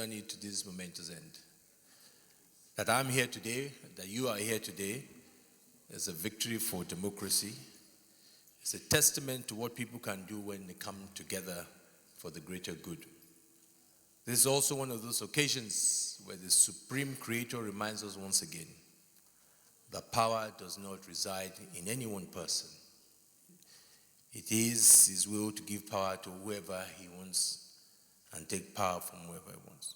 journey to this momentous end. That I'm here today, that you are here today, is a victory for democracy. It's a testament to what people can do when they come together for the greater good. This is also one of those occasions where the Supreme Creator reminds us once again that power does not reside in any one person. It is His will to give power to whoever He wants and take power from whoever He wants.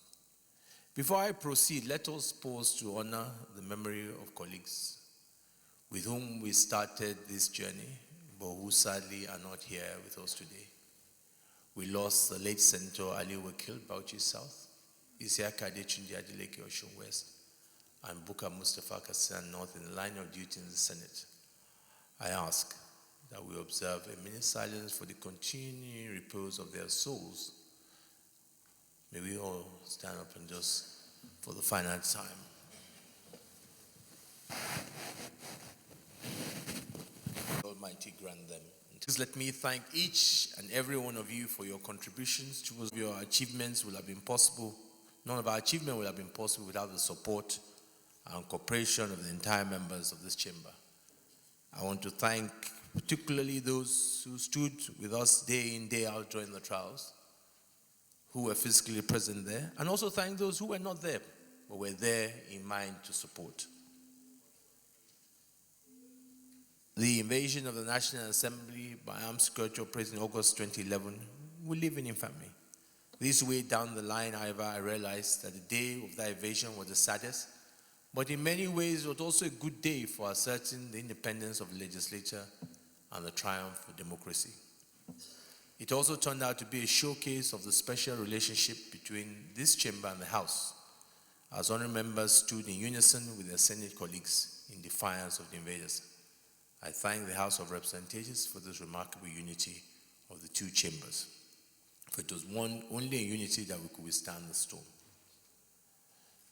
Before I proceed, let us pause to honor the memory of colleagues with whom we started this journey, but who sadly are not here with us today. We lost the late Senator Ali Wakili, Bauchi South, Isiaka Adetunji Adeleke, Osun West, and Bukar Mustapha, Katsina North in the line of duty in the Senate. I ask that we observe a minute silence for the continuing repose of their souls. May we all stand up and just for the final time. Almighty grant them. Please let me thank each and every one of you for your contributions towards your achievements will have been possible. None of our achievement would have been possible without the support and cooperation of the entire members of this chamber. I want to thank particularly those who stood with us day in, day out during the trials, who were physically present there, and also thank those who were not there, but were there in mind to support. The invasion of the National Assembly by armed security operating in August 2011 will leave in infamy. This way down the line, however, I realized that the day of that invasion was the saddest, but in many ways it was also a good day for asserting the independence of the legislature and the triumph of democracy. It also turned out to be a showcase of the special relationship between this chamber and the House, as honorable members stood in unison with their Senate colleagues in defiance of the invaders. I thank the House of Representatives for this remarkable unity of the two chambers, for it was only a unity that we could withstand the storm.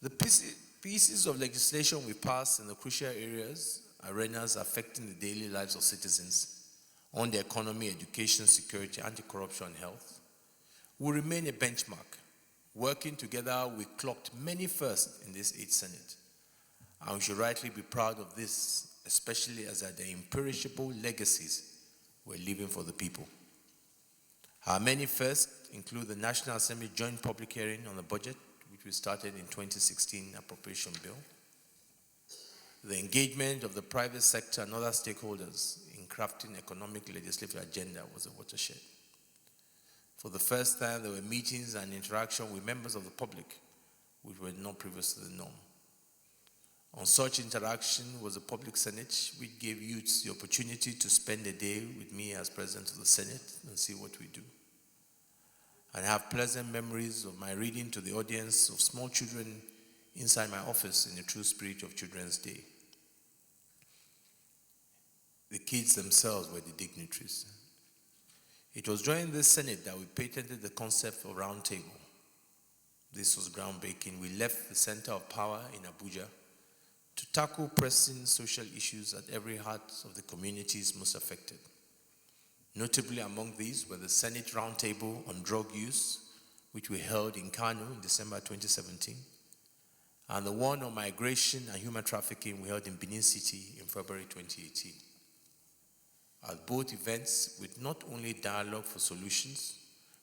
The pieces of legislation we passed in the crucial arenas affecting the daily lives of citizens on the economy, education, security, anti-corruption, and health will remain a benchmark. Working together, we clocked many firsts in this 8th Senate, and we should rightly be proud of this, especially as the imperishable legacies we're leaving for the people. Our many firsts include the National Assembly joint public hearing on the budget, which we started in 2016 appropriation bill, the engagement of the private sector and other stakeholders in crafting economic legislative agenda was a watershed. For the first time, there were meetings and interaction with members of the public, which were not previously the norm. On such interaction was a public Senate, which gave youths the opportunity to spend a day with me as President of the Senate and see what we do. And I have pleasant memories of my reading to the audience of small children inside my office in the true spirit of Children's Day. The kids themselves were the dignitaries. It was during this Senate that we patented the concept of round table. This was groundbreaking. We left the center of power in Abuja to tackle pressing social issues at every heart of the communities most affected. Notably among these were the Senate Roundtable on Drug Use, which we held in Kano in December 2017, and the one on migration and human trafficking we held in Benin City in February 2018. At both events, with not only dialogue for solutions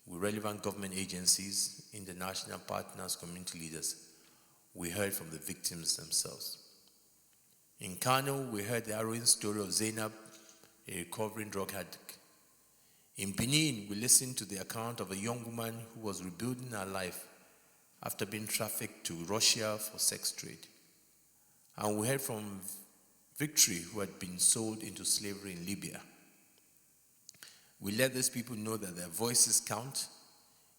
with relevant government agencies, international partners, community leaders, we heard from the victims themselves. In Kano, we heard the harrowing story of Zainab, a recovering drug addict. In Benin, we listened to the account of a young woman who was rebuilding her life after being trafficked to Russia for sex trade. And we heard from Victory, who had been sold into slavery in Libya. We let these people know that their voices count.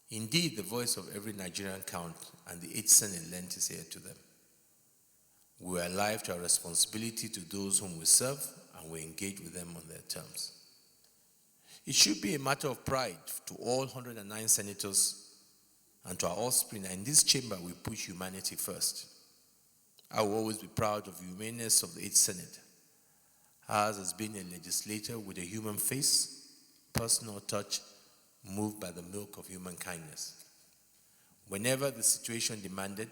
Indeed, the voice of every Nigerian counts, and the 8th Senate lent its ear to them. We are alive to our responsibility to those whom we serve, and we engage with them on their terms. It should be a matter of pride to all 109 senators and to our offspring that in this chamber we put humanity first. I will always be proud of the humaneness of the 8th Senate. Ours has been a legislature with a human face, personal touch, moved by the milk of human kindness. Whenever the situation demanded,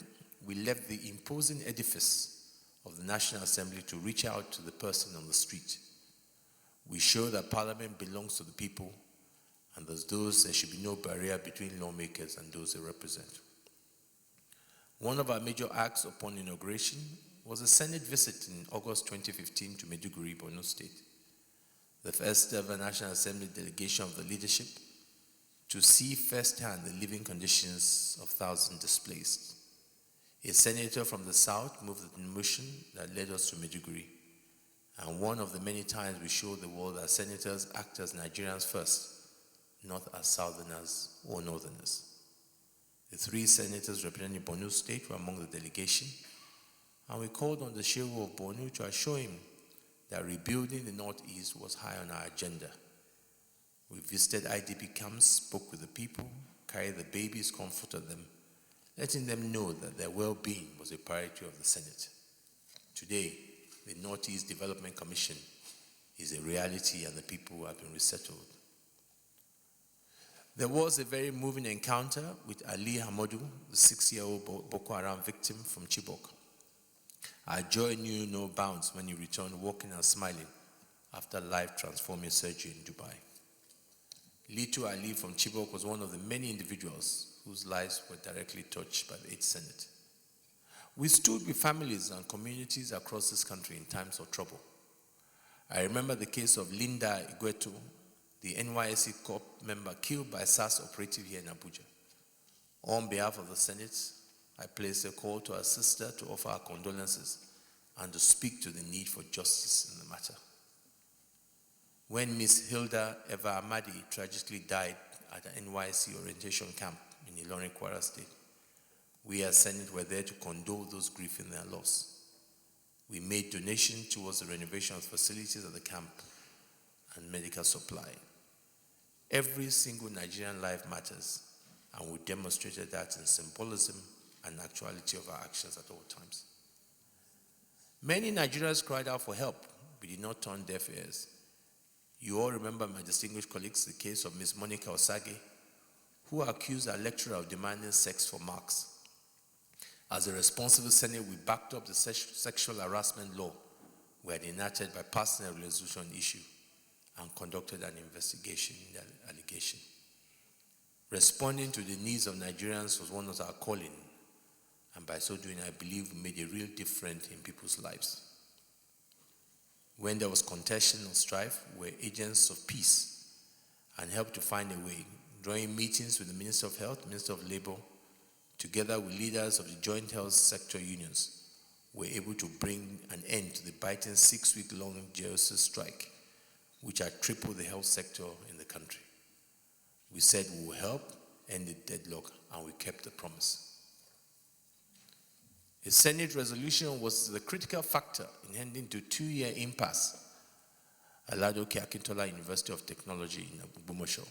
we left the imposing edifice of the National Assembly to reach out to the person on the street. We show that Parliament belongs to the people, and as those, there should be no barrier between lawmakers and those they represent. One of our major acts upon inauguration was a Senate visit in August 2015 to Maiduguri, Borno State, the first ever National Assembly delegation of the leadership to see firsthand the living conditions of thousands displaced. A senator from the south moved the motion that led us to Maiduguri, and one of the many times we showed the world that senators act as Nigerians first, not as southerners or northerners. The 3 senators representing Borno State were among the delegation, and we called on the Shehu of Borno to assure him that rebuilding the Northeast was high on our agenda. We visited IDP camps, spoke with the people, carried the babies, comforted them, letting them know that their well-being was a priority of the Senate. Today, the Northeast Development Commission is a reality and the people have been resettled. There was a very moving encounter with Ali Hamadu, the 6-year-old Boko Haram victim from Chibok. Our joy knew no bounds when he returned walking and smiling after life-transforming surgery in Dubai. Little Ali from Chibok was one of the many individuals whose lives were directly touched by the 8th Senate. We stood with families and communities across this country in times of trouble. I remember the case of Linda Igwetu, the NYSC Corp member killed by SARS operative here in Abuja. On behalf of the Senate, I placed a call to our sister to offer our condolences and to speak to the need for justice in the matter. When Miss Hilda Eva Amadi tragically died at the NYSC orientation camp in Ilorin, Kwara State, we as Senate were there to condole those grieving their loss. We made donations towards the renovation of facilities at the camp and medical supply. Every single Nigerian life matters, and we demonstrated that in symbolism and actuality of our actions at all times. Many Nigerians cried out for help. We did not turn deaf ears. You all remember, my distinguished colleagues, the case of Ms. Monica Osage, who accused our lecturer of demanding sex for marks. As a responsible Senate, we backed up the sexual harassment law we had enacted by passing a resolution issue and conducted an investigation in the allegation. Responding to the needs of Nigerians was one of our calling, and by so doing, I believe we made a real difference in people's lives. When there was contention or strife, we were agents of peace and helped to find a way, drawing meetings with the Minister of Health, Minister of Labor, together with leaders of the joint health sector unions, we were able to bring an end to the biting 6-week-long JOC strike, which had tripled the health sector in the country. We said we will help end the deadlock, and we kept the promise. A Senate resolution was the critical factor in ending the 2-year impasse at Ladoke Akintola University of Technology in Ogbomoso,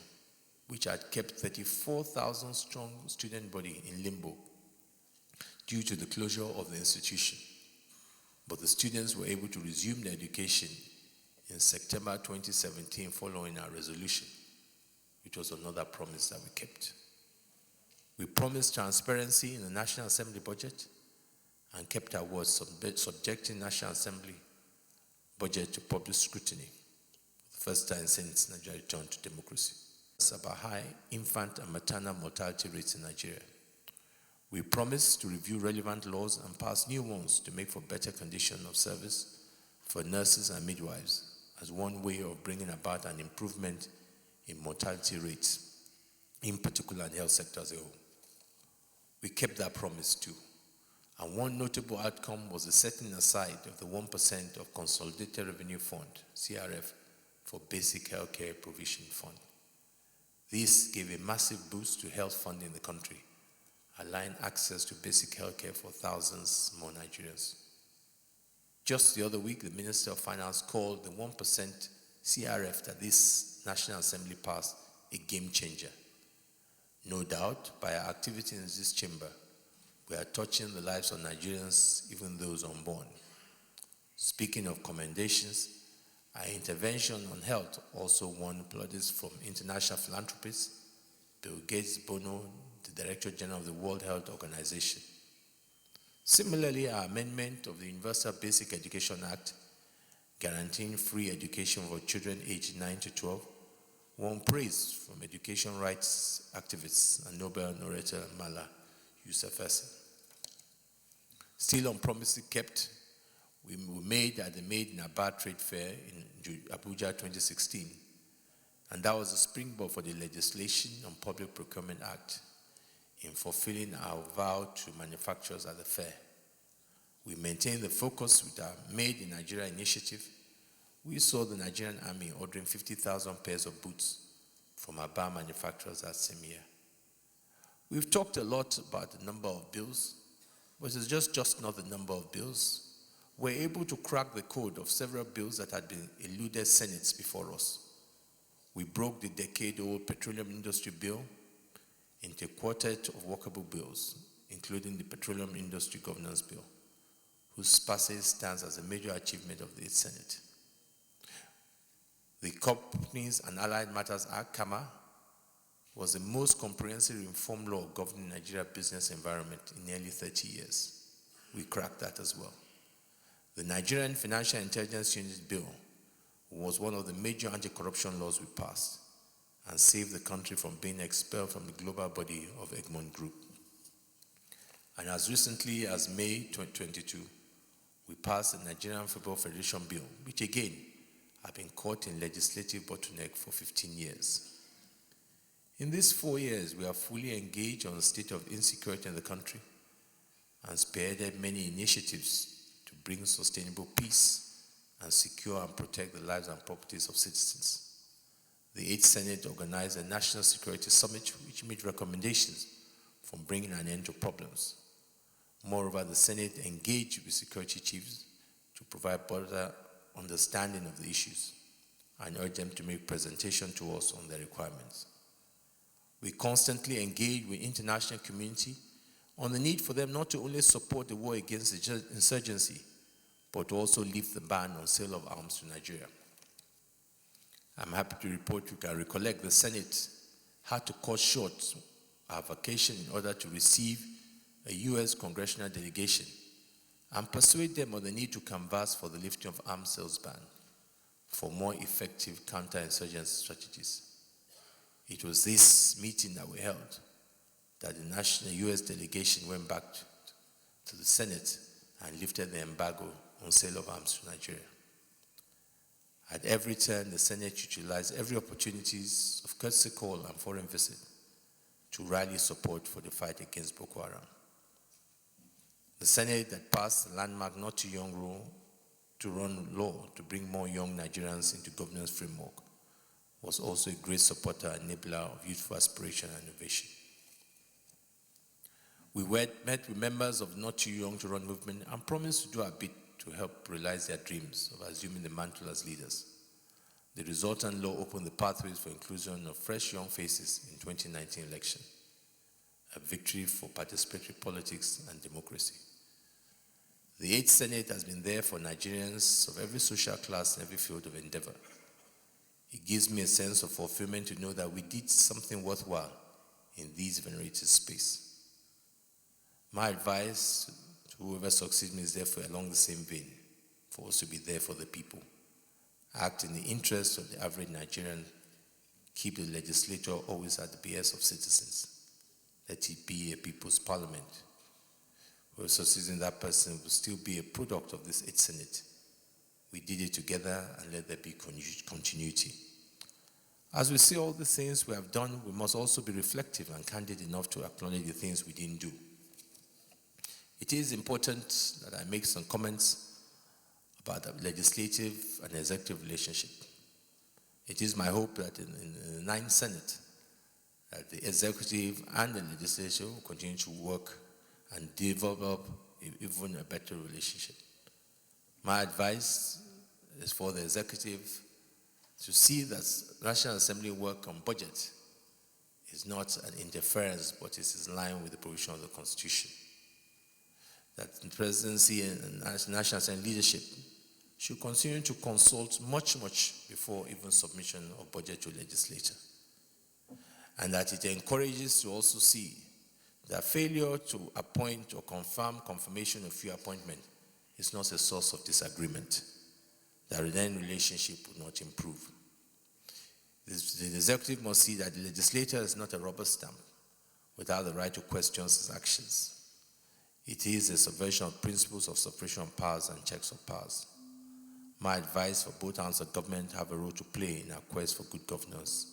which had kept 34,000 strong student body in limbo due to the closure of the institution. But the students were able to resume their education in September 2017 following our resolution, which was another promise that we kept. We promised transparency in the National Assembly budget and kept our words, subjecting National Assembly budget to public scrutiny. The first time since Nigeria returned to democracy. It's about high infant and maternal mortality rates in Nigeria. We promised to review relevant laws and pass new ones to make for better condition of service for nurses and midwives as one way of bringing about an improvement in mortality rates, in particular in the health sector as a whole. We kept that promise too. And one notable outcome was the setting aside of the 1% of Consolidated Revenue Fund, CRF, for Basic Healthcare Provision Fund. This gave a massive boost to health funding in the country, allowing access to basic healthcare for thousands more Nigerians. Just the other week, the Minister of Finance called the 1% CRF that this National Assembly passed a game changer. No doubt, by our activity in this chamber, we are touching the lives of Nigerians, even those unborn. Speaking of commendations, our intervention on health also won plaudits from international philanthropists, Bill Gates, Bono, the the Director General of the World Health Organization. Similarly, our amendment of the Universal Basic Education Act, guaranteeing free education for children aged 9 to 12, won praise from education rights activists and Nobel laureate Mala Yousafzai. Still on promises kept, we made at the Made in Aba Trade Fair in Abuja 2016, and that was a springboard for the legislation on Public Procurement Act in fulfilling our vow to manufacturers at the fair. We maintained the focus with our Made in Nigeria initiative. We saw the Nigerian Army ordering 50,000 pairs of boots from Aba manufacturers that same year. We've talked a lot about the number of bills, but it's just not the number of bills. We're able to crack the code of several bills that had been eluded Senates before us. We broke the decade-old Petroleum Industry Bill into a quartet of workable bills, including the Petroleum Industry Governance Bill, whose passage stands as a major achievement of the 8th Senate. The Companies and Allied Matters Act, CAMA, was the most comprehensive reform law governing Nigeria's business environment in nearly 30 years. We cracked that as well. The Nigerian Financial Intelligence Unit Bill was one of the major anti-corruption laws we passed and saved the country from being expelled from the global body of Egmont Group. And as recently as May 2022, we passed the Nigerian Football Federation Bill, which again have been caught in legislative bottleneck for 15 years. In these 4 years, we are fully engaged on the state of insecurity in the country and spearheaded many initiatives to bring sustainable peace and secure and protect the lives and properties of citizens. The 8th Senate organized a National Security Summit which made recommendations for bringing an end to problems. Moreover, the Senate engaged with security chiefs to provide better understanding of the issues and urged them to make presentation to us on their requirements. We constantly engage with the international community on the need for them not to only support the war against insurgency, but also lift the ban on sale of arms to Nigeria. I'm happy to report you can recollect the Senate had to cut short our vacation in order to receive a U.S. congressional delegation and persuade them on the need to canvass for the lifting of arms sales ban for more effective counter-insurgency strategies. It was this meeting that we held that the national U.S. delegation went back to the Senate and lifted the embargo on sale of arms to Nigeria. At every turn, the Senate utilized every opportunities of courtesy call and foreign visit to rally support for the fight against Boko Haram. The Senate that passed the landmark Not Too Young rule to run law to bring more young Nigerians into governance framework was also a great supporter and enabler of youthful aspiration and innovation. We met with members of Not Too Young to Run movement and promised to do our bit to help realize their dreams of assuming the mantle as leaders. The resultant law opened the pathways for inclusion of fresh young faces in 2019 election, a victory for participatory politics and democracy. The 8th Senate has been there for Nigerians of every social class and every field of endeavor. It gives me a sense of fulfillment to know that we did something worthwhile in this venerated space. My advice to whoever succeeds me is therefore along the same vein, for us to be there for the people. Act in the interest of the average Nigerian. Keep the legislature always at the behest of citizens. Let it be a people's parliament. Whoever succeeds in that person will still be a product of this 8th Senate. We did it together and let there be continuity. As we see all the things we have done, we must also be reflective and candid enough to acknowledge the things we didn't do. It is important that I make some comments about the legislative and executive relationship. It is my hope that in the 9th Senate, that the executive and the legislature will continue to work and develop even a better relationship. My advice is for the executive to see that National Assembly work on budget is not an interference, but is in line with the provision of the Constitution. That the presidency and National Assembly leadership should continue to consult much before even submission of budget to legislature. And that it encourages to also see that failure to appoint or confirm confirmation of few appointment is not a source of disagreement, that the then relationship will not improve. The executive must see that the legislature is not a rubber stamp without the right to question its actions. It is a subversion of principles of separation of powers and checks of powers. My advice for both arms of government have a role to play in our quest for good governance,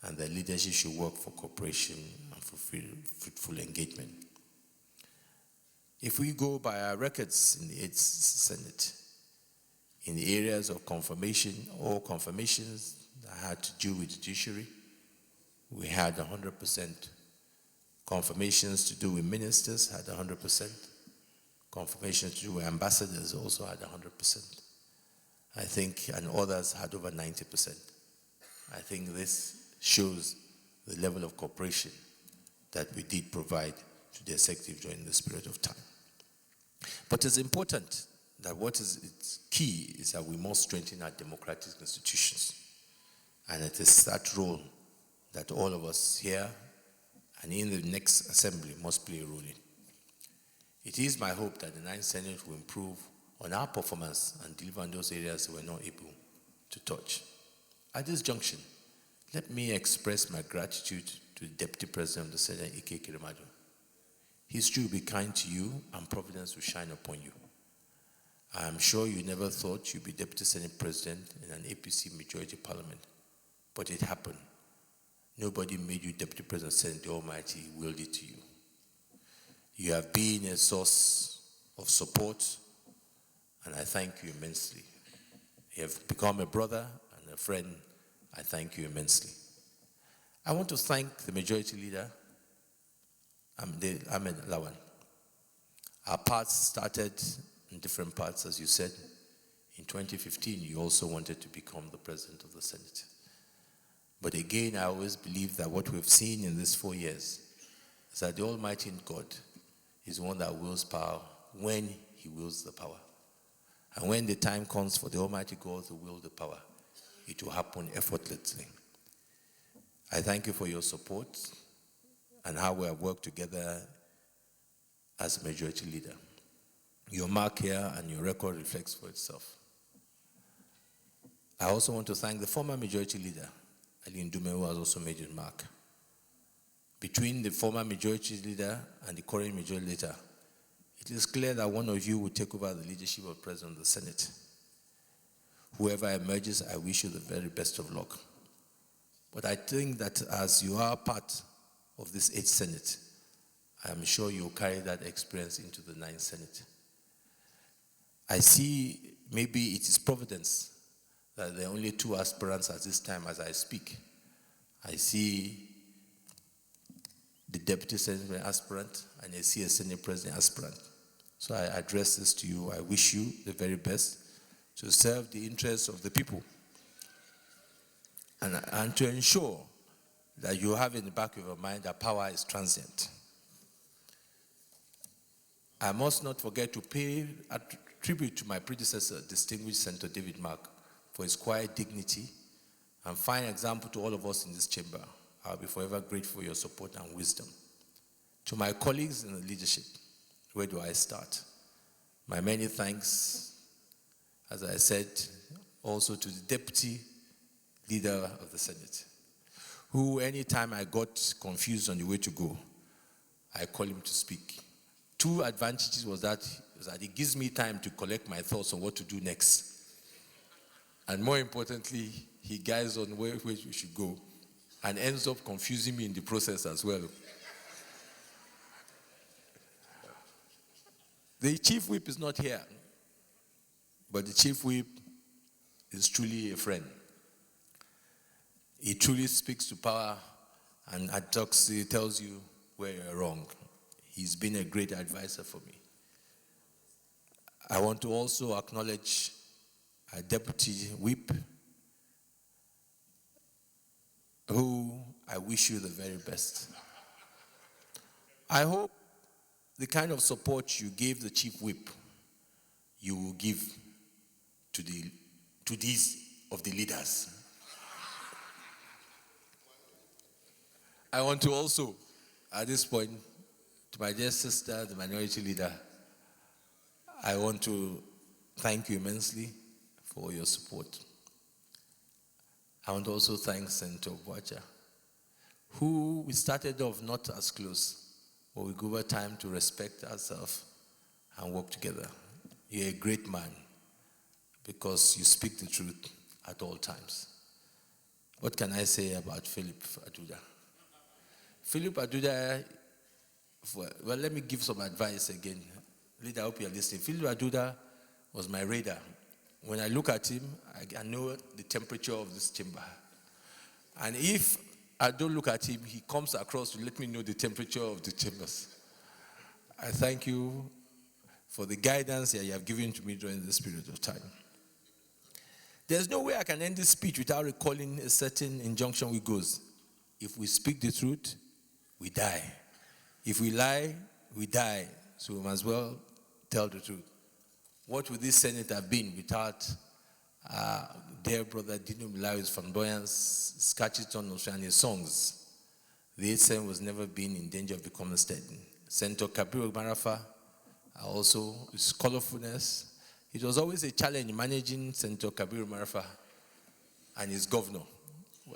and their leadership should work for cooperation and for fruitful engagement. If we go by our records in the 8th Senate, in the areas of confirmation or confirmations that had to do with judiciary, we had 100%. Confirmations to do with ministers had 100%. Confirmations to do with ambassadors also had 100%. I think, and others had over 90%. I think this shows the level of cooperation that we did provide to the executive during this period of time. But it's important that what is key is that we must strengthen our democratic institutions. And it is that role that all of us here and in the next assembly must play a role in. It is my hope that the 9th Senate will improve on our performance and deliver on those areas we were not able to touch. At this junction, let me express my gratitude to the Deputy President of the Senate, Ike Kirimadu. History will be kind to you and providence will shine upon you. I am sure you never thought you'd be Deputy Senate President in an APC majority parliament, but it happened. Nobody made you Deputy President of the Senate. The Almighty willed it to you. You have been a source of support, and I thank you immensely. You have become a brother and a friend. I thank you immensely. I want to thank the Majority Leader, Ahmed Lawan. Our paths started in different parts, as you said. In 2015, you also wanted to become the President of the Senate. But again, I always believe that what we've seen in these 4 years is that the Almighty God is one that wills power when He wills the power. And when the time comes for the Almighty God to will the power, it will happen effortlessly. I thank you for your support and how we have worked together as a Majority Leader. Your mark here and your record reflects for itself. I also want to thank the former Majority Leader, Ali Ndume, who has also made his mark. Between the former Majority Leader and the current Majority Leader, it is clear that one of you will take over the leadership of the President of the Senate. Whoever emerges, I wish you the very best of luck. But I think that as you are part of this 8th Senate, I am sure you'll carry that experience into the 9th Senate. I see maybe it is providence that there are only 2 aspirants at this time as I speak. I see the Deputy Senate aspirant and I see a Senate President aspirant. So I address this to you. I wish you the very best to serve the interests of the people and to ensure that you have in the back of your mind that power is transient. I must not forget to pay a tribute to my predecessor, distinguished Senator David Mark, for his quiet dignity and fine example to all of us in this chamber. I'll be forever grateful for your support and wisdom. To my colleagues in the leadership, where do I start? My many thanks, as I said, also to the Deputy Leader of the Senate, who anytime I got confused on the way to go, I call him to speak. 2 advantages was that it gives me time to collect my thoughts on what to do next. And more importantly, he guides on where we should go and ends up confusing me in the process as well. The Chief Whip is not here, but the Chief Whip is truly a friend. He truly speaks to power and Advocacy tells you where you're wrong. He's been a great advisor for me. I want to also acknowledge our Deputy Whip, who I wish you the very best. I hope the kind of support you gave the Chief Whip, you will give to these of the leaders. I want to also, at this point, To my dear sister, the minority leader, I want to thank you immensely for your support. I want to also thank Senator Bauchi, who we started off not as close, but we give her time to respect ourselves and work together. You're a great man because you speak the truth at all times. What can I say about Philip Aduda? Philip Aduda, well, let me give some advice again. Leader, I hope you're listening. Philip Aduda was my radar. When I look at him, I know the temperature of this chamber. And if I don't look at him, he comes across to let me know the temperature of the chambers. I thank you for the guidance that you have given to me during this period of time. There's no way I can end this speech without recalling a certain injunction which goes, if we speak the truth, we die. If we lie, we die. So we must as well tell the truth. What would this Senate have been without dear brother Dino Milari's flamboyance, Skachton, and his songs? The HSN was never been in danger of becoming steady. Senator Kabiru Marafa, also his colorfulness. It was always a challenge managing Senator Kabiru Marafa and his governor.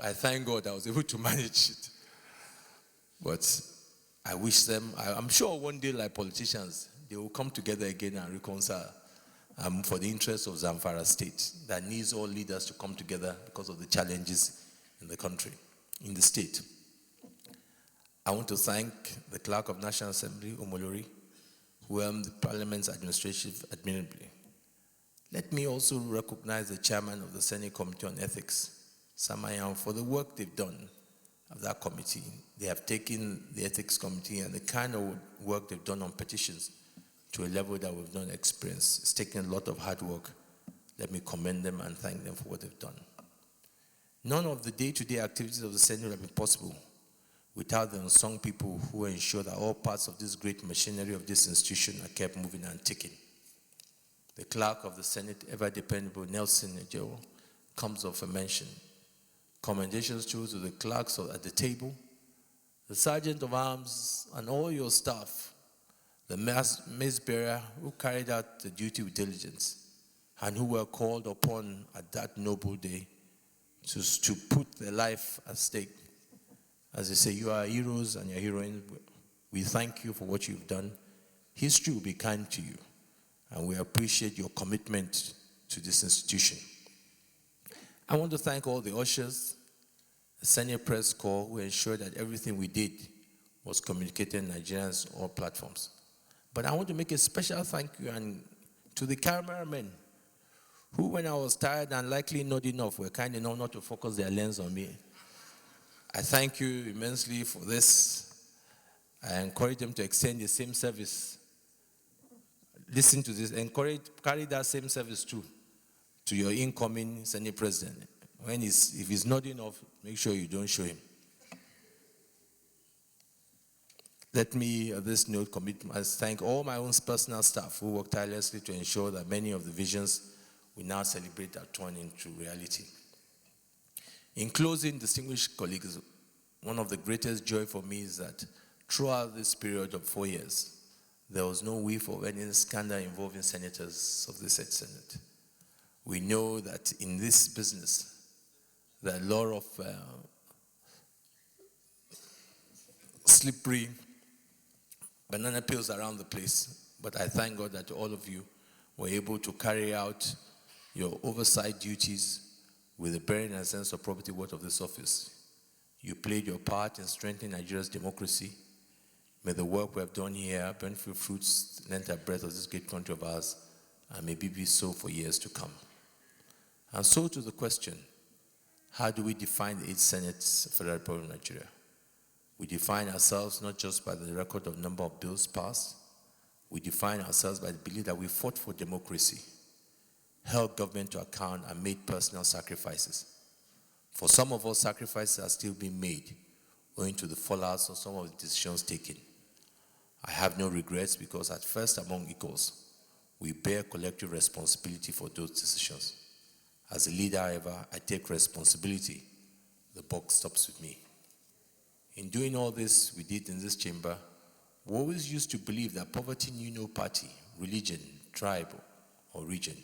I thank God I was able to manage it. But I wish them, I'm sure one day, like politicians, they will come together again and reconcile for the interest of Zamfara State that needs all leaders to come together because of the challenges in the country, in the state. I want to thank the Clerk of National Assembly, Omolori, who helmed the Parliament's administrative admirably. Let me also recognize the Chairman of the Senate Committee on Ethics, Samayan, for the work they've done of that committee. They have taken the Ethics Committee and the kind of work they've done on petitions to a level that we've not experienced. It's taken a lot of hard work. Let me commend them and thank them for what they've done. None of the day-to-day activities of the Senate would have been possible without the unsung people who ensure that all parts of this great machinery of this institution are kept moving and ticking. The Clerk of the Senate, ever dependable Nelson Ejewo, comes off a mention. Commendations to the clerks at the table, the Sergeant of Arms, and all your staff, the mace bearer who carried out the duty with diligence and who were called upon at that noble day to put their life at stake. As they say, you are heroes and you're heroines. We thank you for what you've done. History will be kind to you, and we appreciate your commitment to this institution. I want to thank all the ushers, the Senate Press Corps, who ensured that everything we did was communicated in Nigerians all platforms. But I want to make a special thank you to the cameramen, who, when I was tired and likely not enough, were kind enough not to focus their lens on me. I thank you immensely for this. I encourage them to extend the same service. Listen to this. Carry that same service too to your incoming Senate President. If he's not enough, make sure you don't show him. Let me, at this note, thank all my own personal staff who worked tirelessly to ensure that many of the visions we now celebrate are turned into reality. In closing, distinguished colleagues, one of the greatest joy for me is that throughout this period of 4 years, there was no whiff of any scandal involving senators of the said Senate. We know that in this business, there are a lot of slippery banana peels around the place, but I thank God that all of you were able to carry out your oversight duties with the bearing and sense of property worth of this office. You played your part in strengthening Nigeria's democracy. May the work we have done here bear fruits, length and breadth of this great country of ours, and maybe be so for years to come. And so to the question, how do we define the 8th Senate of Federal Republic of Nigeria? We define ourselves not just by the record of number of bills passed. We define ourselves by the belief that we fought for democracy, held government to account, and made personal sacrifices. For some of us, sacrifices are still being made owing to the fallouts of some of the decisions taken. I have no regrets because at first among equals, we bear collective responsibility for those decisions. As a leader, however, I take responsibility. The buck stops with me. In doing all this we did in this chamber We always used to believe that poverty knew no party, religion, tribe, or region.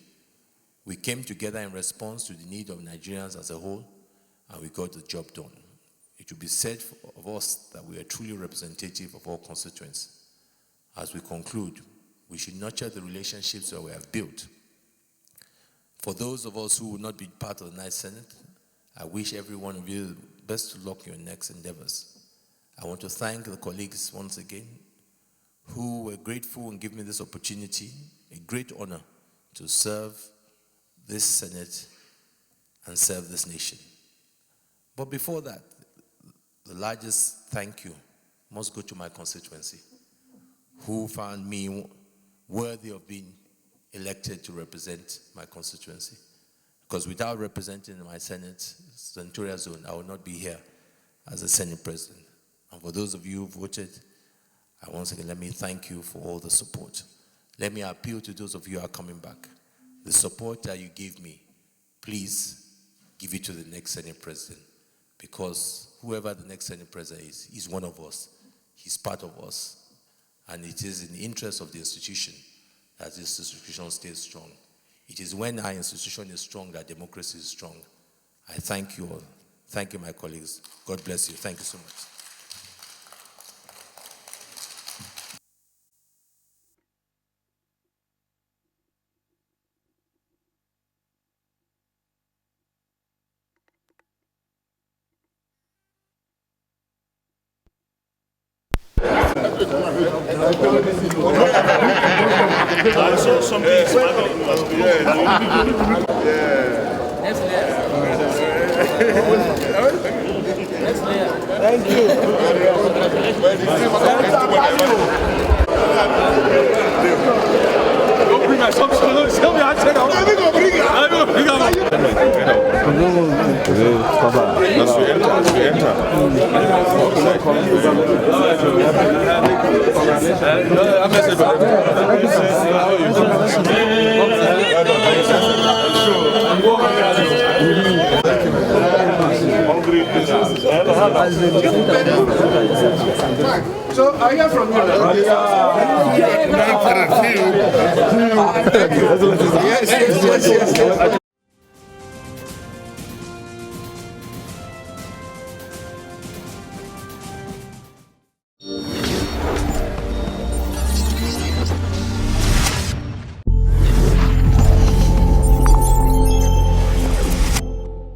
We came together in response to the need of Nigerians as a whole, and we got the job done. It will be said of us that we are truly representative of all constituents. As we conclude, we should nurture the relationships that we have built. For those of us who will not be part of the night Senate, I wish every one of you the best of luck in your next endeavors. I want to thank the colleagues once again who were grateful and giving me this opportunity, a great honor to serve this Senate and serve this nation. But before that, the largest thank you must go to my constituency, who found me worthy of being elected to represent my constituency. Because without representing my Senate, senatorial zone, I would not be here as a Senate President. And for those of you who voted, once again, let me thank you for all the support. Let me appeal to those of you who are coming back. The support that you gave me, please give it to the next Senate President. Because whoever the next Senate President is, he's one of us. He's part of us. And it is in the interest of the institution that this institution stays strong. It is when our institution is strong that democracy is strong. I thank you all. Thank you, my colleagues. God bless you. Thank you so much. I saw something smuggling was Thank you. Don't bring my socks. Tell me I said I'm going to bring it. I'm going to bring So I hear from you now. Yes.